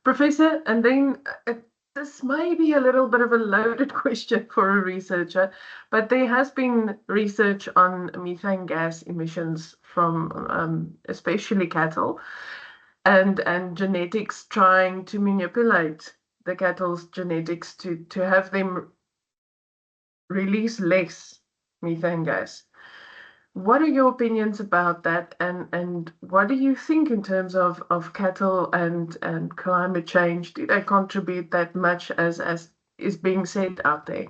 Professor, and then this may be a little bit of a loaded question for a researcher, but there has been research on methane gas emissions from especially cattle and genetics trying to manipulate the cattle's genetics to have them release less methane gas. What are your opinions about that, and what do you think in terms of cattle and climate change? Do they contribute that much as is being said out there?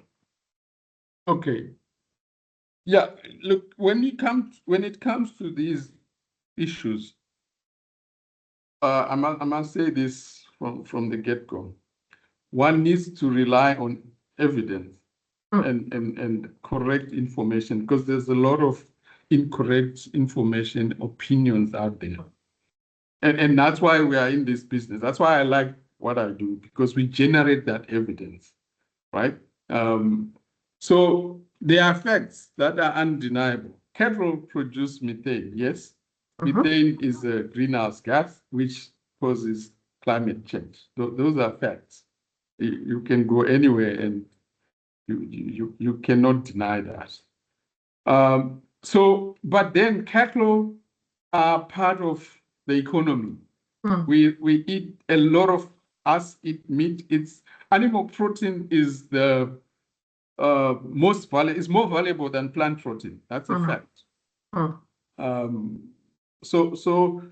Okay. Yeah, look, when it comes to these issues, I must say this from the get-go. One needs to rely on evidence and correct information, because there's a lot of incorrect information, opinions out there. And that's why we are in this business. That's why I like what I do, because we generate that evidence, right? So there are facts that are undeniable. Cattle produce methane, yes. Methane is a greenhouse gas, which causes climate change. Those are facts. You can go anywhere and you cannot deny that. But then cattle are part of the economy. We eat a lot of us eat meat. It's animal protein is the most valuable. Is more valuable than plant protein. That's a fact. So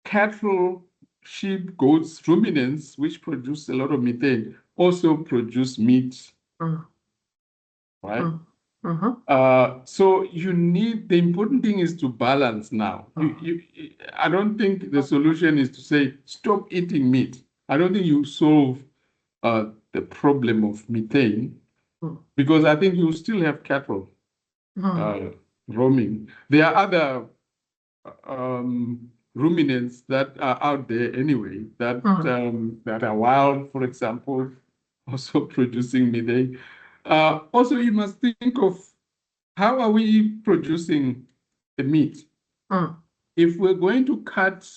cattle, sheep, goats, ruminants, which produce a lot of methane, also produce meat, right? So you need, the important thing is to balance now. I don't think the solution is to say, stop eating meat. I don't think you solve the problem of methane, because I think you still have cattle roaming. There are other ruminants that are out there anyway, that are wild, for example, also producing methane. Also, you must think of how are we producing the meat? If we're going to cut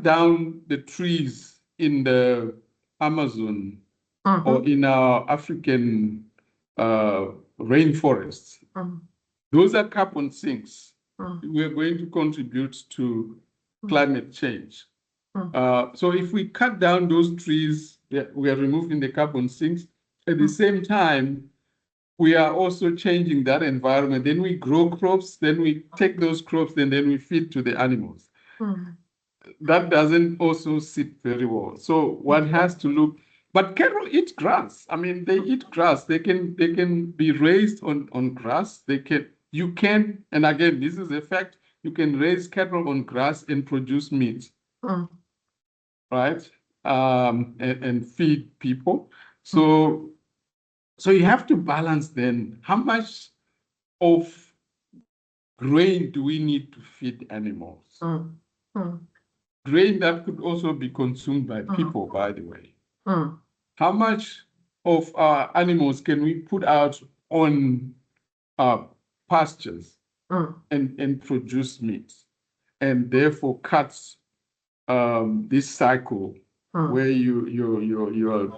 down the trees in the Amazon or in our African rainforests, those are carbon sinks. We're going to contribute to climate change. So if we cut down those trees, we are removing the carbon sinks. At the same time, we are also changing that environment. Then we grow crops, then we take those crops, and then we feed to the animals. That doesn't also sit very well. So one has to look. But cattle eat grass. I mean, they eat grass. They can be raised on grass. You can, and again, this is a fact. You can raise cattle on grass and produce meat, right? And feed people. So you have to balance then how much of grain do we need to feed animals? Grain that could also be consumed by people, by the way. How much of our animals can we put out on pastures and produce meat, and therefore cut this cycle where you are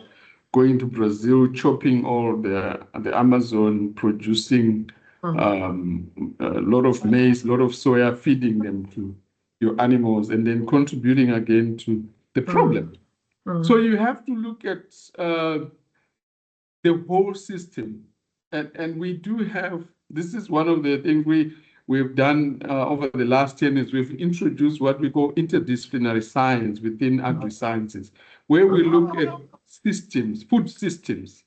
going to Brazil, chopping all the Amazon, producing a lot of maize, a lot of soya, feeding them to your animals, and then contributing again to the problem. So you have to look at the whole system, and we do have. This is one of the things we've done over the last 10 years. We've introduced what we call interdisciplinary science within AgriSciences, where we look at systems, food systems,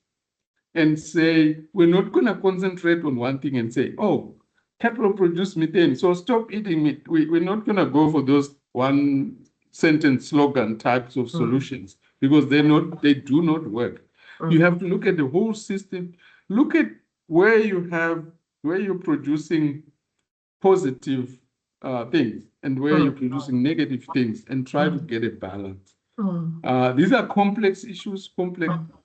and say, we're not going to concentrate on one thing and say, oh, cattle produce methane, so stop eating meat. We're not going to go for those one sentence slogan types of solutions, because they do not work. You have to look at the whole system, look at where you're producing positive things and where you're producing negative things, and try to get a balance. These are complex issues.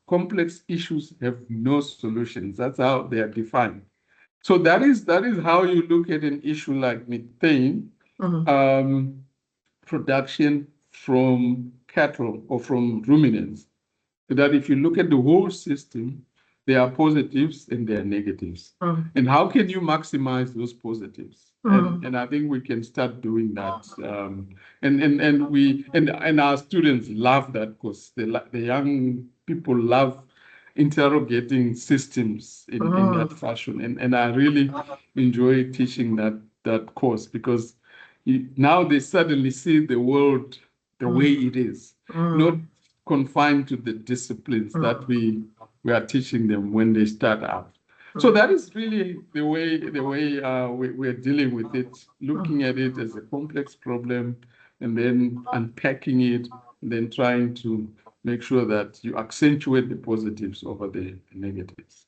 Complex issues have no solutions. That's how they are defined. So that is how you look at an issue like methane production from cattle or from ruminants, that if you look at the whole system, there are positives and there are negatives. And how can you maximize those positives? And I think we can start doing that. And our students love that because the young people love interrogating systems in that fashion. And I really enjoy teaching that course because now they suddenly see the world the way it is, not confined to the disciplines that we are teaching them when they start out. So that is really the way we're dealing with it, looking at it as a complex problem and then unpacking it, and then trying to make sure that you accentuate the positives over the negatives.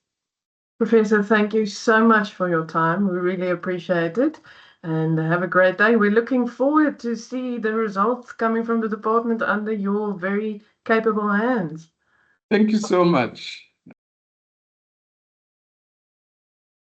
Professor, thank you so much for your time. We really appreciate it. And have a great day. We're looking forward to see the results coming from the department under your very capable hands. Thank you so much.